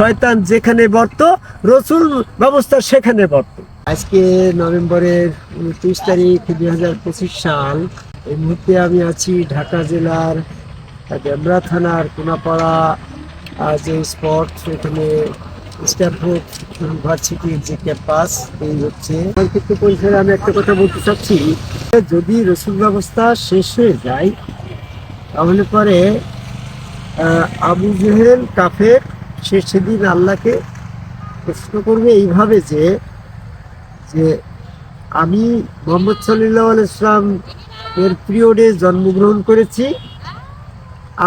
শয়তান যেখানে বর্ত রসুল ব্যবস্থা সেখানে বর্ত। আজকে নভেম্বরের 29 তারিখ 2025 সাল। এই মুহূর্তে আমি আছি ঢাকা জেলার ডেমরা থানার কোনাপাড়া যে স্পট, সেখানে স্ট্যানফোর্ড ইউনিভার্সিটির যে ক্যাম্পাস এই হচ্ছে। সংক্ষিপ্ত পরিসরে আমি একটা কথা বলতে চাচ্ছি, যদি রসুল ব্যবস্থা শেষ হয়ে যায় তাহলে পরে আবু জেহেল কাফের সে সেদিন আল্লাহকে প্রশ্ন করবে এইভাবে যে আমি মোহাম্মদ সাল্লাল্লাহু আলাইহি ওয়াসাল্লাম এর পিরিয়ডে জন্মগ্রহণ করেছি,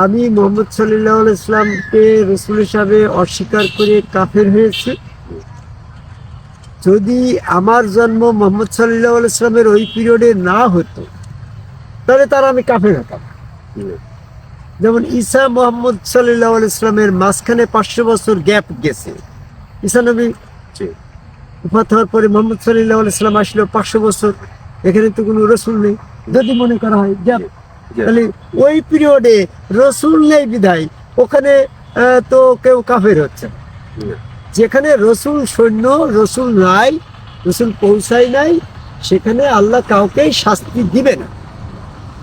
আমি মোহাম্মদ সাল্লাল্লাহু আলাইহি ওয়াসাল্লামকে রসুল হিসাবে অস্বীকার করে কাফের হয়েছি। যদি আমার জন্ম মোহাম্মদ সাল্লাল্লাহু আলাইহি ওয়াসাল্লামের ওই পিরিয়ডে না হতো তাহলে তারা আমি কাফের হতাম। যেমন ঈসা মোহাম্মদ সাল্লাল্লাহু আলাইহি ওয়াসাল্লামের মাঝখানে 500 বছর গ্যাপ গেছে। ঈসা নবী উফাত হওয়ার পরে মোহাম্মদ সাল্লাল্লাহু আলাইহি ওয়াসাল্লাম আসলো 500 বছর, এখানে তো কোনো রসুল নেই। যদি মনে করা হয় গ্যাপ, তাহলে ওই পিরিয়ডে রসুল নেই বিধায় ওখানে তো কেউ কাফের হচ্ছে। যেখানে রসুল সৈন্য, রসুল নাই, রসুল পৌঁছায় নাই, সেখানে আল্লাহ কাউকেই শাস্তি দিবে না।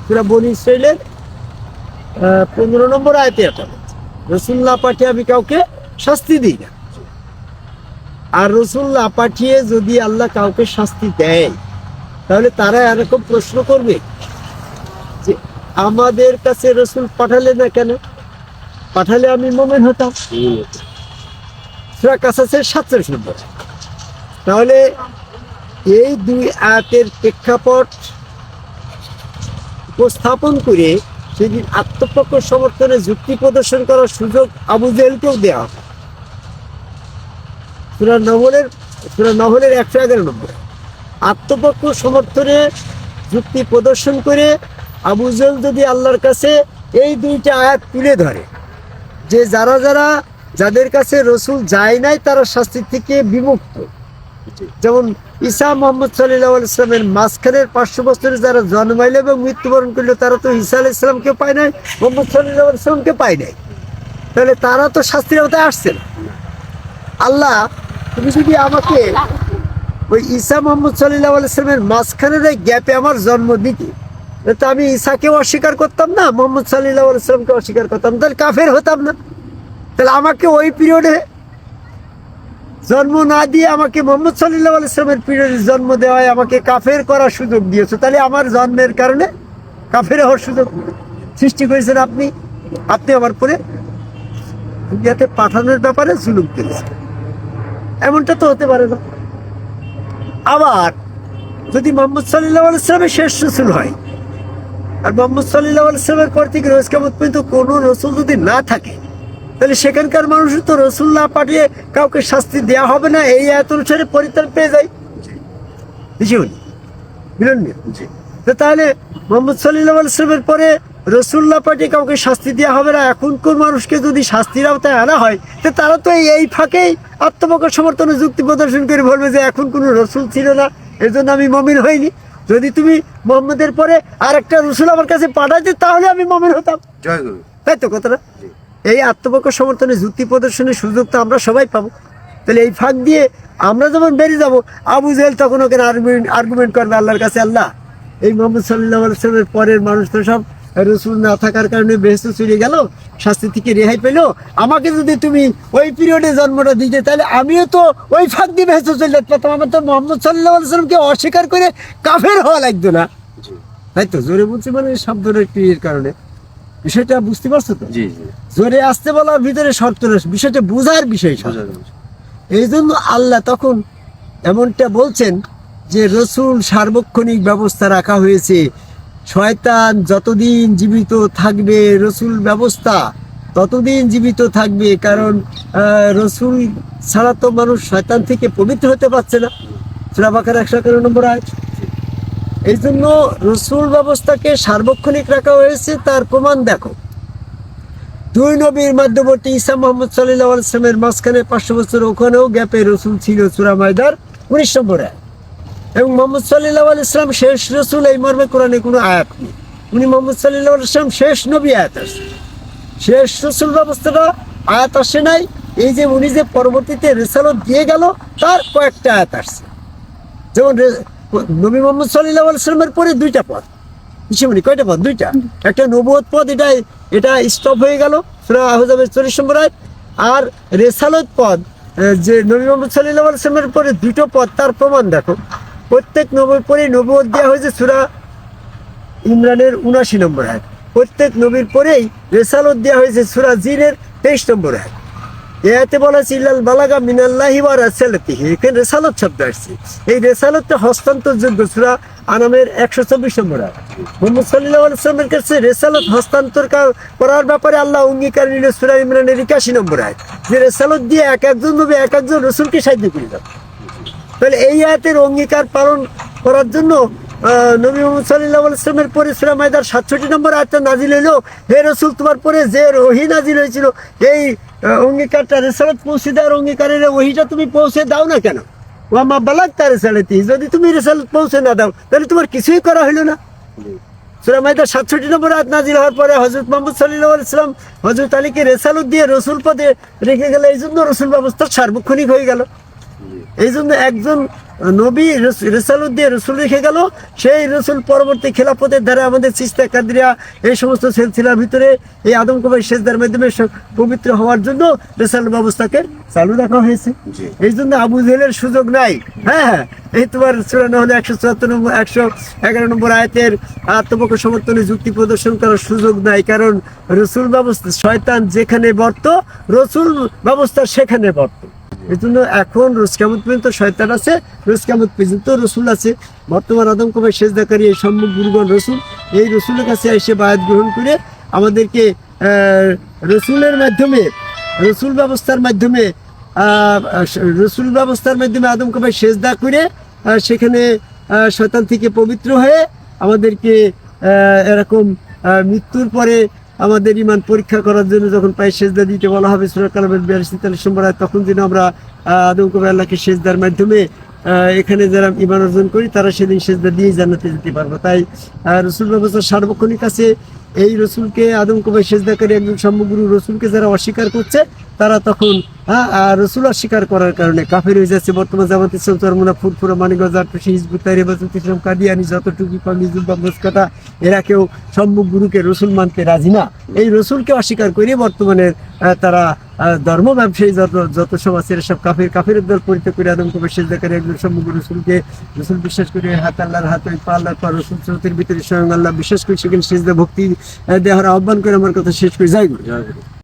সূরা বনী ইসরাঈলের 15 নম্বর আয়াতে এটা, রসুল না পাঠিয়ে আমি কাউকে শাস্তি দিই না। আর রসুল না পাঠিয়ে যদি আল্লাহ কাউকে শাস্তি দেয় তাহলে তারা এরকম প্রশ্ন করবে যে আমাদের কাছে রসুল পাঠালে না কেন, পাঠালে আমি মুমিন হতাম। সূরা কাসাসের 47 নম্বর। তাহলে এই দুই আয়াতের প্রেক্ষাপট উপস্থাপন করে সেদিন আত্মপক্ষ সমর্থনে যুক্তি প্রদর্শন করার সুযোগ আবু জেহেলকেও দেওয়া হয়। সূরা নহলের 111 নম্বর। আত্মপক্ষ সমর্থনে যুক্তি প্রদর্শন করে আবু জেহেল যদি আল্লাহর কাছে এই দুইটা আয়াত তুলে ধরে যে যাদের কাছে রসুল যায় নাই তারা শাস্তি থেকে বিমুক্ত, যেমন ঈসা মোহাম্মদ সাল্লাল্লাহু আলাইহি ওয়াসাল্লামের মাঝখানের 500 বছরে যারা জন্মাইল এবং মৃত্যুবরণ করলো তারা তো ঈসা আলাইহিস সালামকে পায় নাই, মোহাম্মদ সাল্লাল্লাহু আলাইহি ওয়াসাল্লামকে পায় নাই, তাহলে তারা তো শাস্তির আওতায় আসছে না। আল্লাহ, তুমি যদি আমাকে ওই ঈসা মোহাম্মদ সাল্লাল্লাহু আলাইহি ওয়াসাল্লামের মাঝখানের এই গ্যাপে আমার জন্ম দিতে, তো আমি ঈসাকেও অস্বীকার করতাম না, মোহাম্মদ সাল্লাল্লাহু আলাইহি ওয়াসাল্লামকে অস্বীকার করতাম, তাহলে কাফের হতাম না। তাহলে আমাকে ওই পিরিয়ডে জন্ম না দিয়ে আমাকে মোহাম্মদ সাল্লাল্লাহু আলাইহি ওয়াসাল্লামের পিরিয়ডে জন্ম দেওয়ায় আমাকে কাফের করার সুযোগ দিয়েছে। তাহলে আমার জন্মের কারণে কাফের হওয়ার সুযোগ সৃষ্টি করেছেন আপনি আমার পরে দুনিয়াতে পাঠানোর ব্যাপারে জুলুম করেছেন। এমনটা তো হতে পারে না। আবার যদি মোহাম্মদ সাল্লাল্লাহু আলাইহি ওয়াসাল্লামের শেষ রসুল হয় আর মোহাম্মদ সাল্লাল্লাহু আলাইহি ওয়াসাল্লামের পর থেকে রোজ কিয়ামত পর্যন্ত কোনো রসুল যদি না থাকে তাহলে সেখানকার মানুষ তো রসুল না পাঠিয়ে কাউকে শাস্তি দেওয়া হবে না, এই আয়াত অনুসারে পরিত্রাণ পেয়ে যায়। তাহলে মোহাম্মদ সাল্লাল্লাহু আলাইহি ওয়াসাল্লামের পরে রসুল না পাঠিয়ে কাউকে শাস্তি দেওয়া হবে না, এখন কোন মানুষকে যদি শাস্তির আওতায় আনা হয় তো তারা তো এই ফাঁকেই আত্মপক্ষ সমর্থনে যুক্তি প্রদর্শন করে বলবে যে এখন কোনো রসুল ছিল না, এর জন্য আমি মুমিন হইনি। যদি তুমি মোহাম্মদের পরে আর একটা রসুল আমার কাছে পাঠাতে তাহলে আমি মুমিন হতাম। তাই তো কথাটা। এই আত্মপক্ষ সমর্থনে যুক্তি প্রদর্শনের সুযোগ তো আমরা সবাই পাবো। তাহলে এই ফাঁক দিয়ে আমরা যখন বেরিয়ে যাবো, আবু জেহেল তখন ওখানে আর্গুমেন্ট করবে আল্লাহর কাছে, আল্লাহ এই মোহাম্মদ সাল্লাল্লাহু আলাইহি ওয়াসাল্লামের পরের মানুষ তো সব রসুল না থাকার কারণে বেহেশতে চলে গেল, শাস্তি থেকে রেহাই পেল, আমাকে যদি তুমি ওই পিরিয়ডে জন্মটা দিতে তাহলে আমিও তো ওই ফাঁক দিয়ে বেহেশতে চলে যেতে পারতাম, আমার তো মোহাম্মদ সাল্লাল্লাহু আলাইহি ওয়াসাল্লামকে অস্বীকার করে কাফের হওয়া লাগতো না। তাই তো জোরে বলছি, মানে শব্দের ক্রিয়ার কারণে বিষয়টা বুঝতে পারছো তো? জোরে আসতে বলার ভিতরে শর্ত বিষয়টা বোঝার বিষয়। এই জন্য আল্লাহ তখন এমনটা বলছেন যে রসুল সার্বক্ষণিক ব্যবস্থা রাখা হয়েছে, শয়তান যতদিন জীবিত থাকবে রসুল ব্যবস্থা ততদিন জীবিত থাকবে, কারণ রসুল ছাড়া তো মানুষ শয়তান থেকে পবিত্র হতে পারছে না। সূরা বাকারা 111 নম্বর আয়াত। এই জন্য রসুল ব্যবস্থাকে সার্বক্ষণিক রাখা হয়েছে। তার প্রমাণ দেখো, দুই নবীর মধ্যবর্তী ঈসা মোহাম্মদ সাল্লাল্লাহু আলাইহি ওয়াসাল্লামের মাঝখানে 500 বছর ওখানেও গ্যাপে রসুল ছিল, সূরা মায়দার 19 নম্বর আয়াত। এবং মোহাম্মদ সাল্লাল্লাহু আলাইহি ওয়াসাল্লাম শেষ রসুল, এই মর্মে কোরআনে কোনো আয়াত নেই। উনি মোহাম্মদ সাল্লাল্লাহু আলাইহি ওয়াসাল্লাম শেষ নবী, আয়াত আসছে। শেষ রসুল ব্যবস্থাটা আয়াত আসে নাই, এই যে উনি যে পরবর্তীতে রিসালত দিয়ে গেল তার কয়েকটা আয়াত আসছে। যেমন নবী মোহাম্মদ সাল্লাল্লাহু আলাইহি ওয়াসাল্লামের পরে দুইটা পদ, হিসেবে কয়টা পদ? দুইটা। একটা নবুয়ত পদ, এটা স্টপ হয়ে গেল সূরা আহজাবের 40 নম্বর আয়াত। আর রিসালত পদ, যে নবী মোহাম্মদ সাল্লাল্লাহু আলাইহি ওয়াসাল্লামের পরে দুটো পদ, তার প্রমাণ দেখো। প্রত্যেক নবীর পরে নবুয়ত দেওয়া হয়েছে সূরা ইমরানের 79 নম্বর আয়াত। প্রত্যেক নবীর পরেই রিসালত দেওয়া হয়েছে সূরা জিনের 23 নম্বর আয়াত। এতে বলা হয়েছে ইল্লাল বালাগা মিনাল্লাহি ওয়া রাসালাতিহি, এখানে রিসালত শব্দ আসছে। এই রিসালতটা হস্তান্তরযোগ্য সূরা আনামের 124 নম্বর আয়াত। মুহাম্মদ সাল্লাল্লাহু আলাইহি ওয়াসাল্লামের কাছে রিসালত হস্তান্তর করার ব্যাপারে আল্লাহ অঙ্গীকার নিল সূরা ইমরানের 81 নম্বর আয়াত, যে রিসালত দিয়ে এক একজন নবী এক একজন রাসূলকে সাহায্য করে দাও। তাহলে এই আয়াতের অঙ্গীকার পালন করার জন্য নবী মুহাম্মদ সাল্লাল্লাহু আলাইহি ওয়াসাল্লামের পরে সূরা মাইদার 67 নম্বর আয়াতটা নাজিল হলো, হে রাসূল তোমার পরে যে ওহী নাজিল হয়েছিল এই অঙ্গীকারটা রিসালাত পৌঁছে দেওয়ার অঙ্গীকারের ওহীটা তুমি পৌঁছে দাও না কেন? ওয়া মা বালাগতা রিসালাতি, যদি তুমি রিসালাত পৌঁছে না দাও তাহলে তোমার কিছুই করা হলো না। সূরা মাইদার 67 নম্বর আয়াত নাজিল হওয়ার পরে হযরত মুহাম্মদ সাল্লাল্লাহু আলাইহি ওয়াসাল্লাম হযরত আলীকে রিসালাত দিয়ে রাসূল পদে রেখে গেল, এই জন্য রাসূল ব্যবস্থা সার্বক্ষণিক হয়ে গেল। এই জন্য একজন নবী রিসালত দিয়ে রসুল রেখে গেল, সেই রসুল পরবর্তী খেলাফতের দ্বারা আমাদের চিশতিয়া কাদরিয়া এই সমস্ত সিলসিলার ভিতরে এই আদম কবর সেজদার মাধ্যমে পবিত্র হওয়ার জন্য রিসালত ব্যবস্থাকে চালু রাখা হয়েছে। এই জন্য আবু জেহেলের সুযোগ নাই। হ্যাঁ, এই তোমার সূরা নহলে 174 নম্বর 111 নম্বর আয়াতের আত্মপক্ষ সমর্থনে যুক্তি প্রদর্শন করার সুযোগ নাই, কারণ রসুল ব্যবস্থা শয়তান যেখানে বর্ত রসুল ব্যবস্থা সেখানে বর্ত। এই জন্য এখন রোজ কিয়ামত পর্যন্ত শয়তান আছে, রোজ কিয়ামত পর্যন্ত রসুল আছে। বর্তমান আদম কবর সেজদাকারী এই সম্মুখ গুরুগণ রসুল, এই রসুলের কাছে এসে বায়াত গ্রহণ করে আমাদেরকে রসুলের মাধ্যমে রসুল ব্যবস্থার মাধ্যমে আদম কবর সেজদা করে সেখানে শয়তান থেকে পবিত্র হয়ে আমাদেরকে এরকম মৃত্যুর পরে আমাদের ইমান পরীক্ষা করার জন্য যখন পায়ে সেজদা দিতে বলা হবে সূরা কালামের 42-43 নম্বর আয়াত, তখন যেন আমরা আদম কবর আল্লাহকে সেজদার মাধ্যমে এখানে যারা ইমান অর্জন করি তারা সেদিন সেজদা দিয়েই জান্নাতে যেতে পারবো। তাই রসুল ব্যবস্থার সার্বক্ষণিক আছে। এই রসুলকে আদম কবর সেজদাকারী একজন সম্মগুরু রসুলকে যারা অস্বীকার করছে তারা তখন রসুল অস্বীকার করার কারণে কাফের হয়ে যাচ্ছে। বর্তমান জামাত ইসলাম চরমোনা ফুরফুরা মানিকগঞ্জ আটপশি হিজবুত তাহরির হেফাজত ইসলাম কাদিয়ানি যতটুকু নিজুল বা মুস্কাটা এরা কেউ সম্মুখ গুরুকে রসুল মানতে রাজি না। এই রসুলকে অস্বীকার করে বর্তমানে তারা ধর্ম ব্যবসায়ী যত সব আছে এরা সব কাফের দল পরিত্যাগ করে আদম কবর সেজদাকারী একজন সম্মুখ রসুলকে রসুল বিশ্বাস করে হাত আল্লাহর হাত পা আল্লাহর পর রসুল স্রোতের ভিতরে স্বয়ং আল্লাহ বিশ্বাস করে সেখানে সেজদা ভক্তি দেওয়ার আহ্বান করে আমার কথা শেষ করে যাই।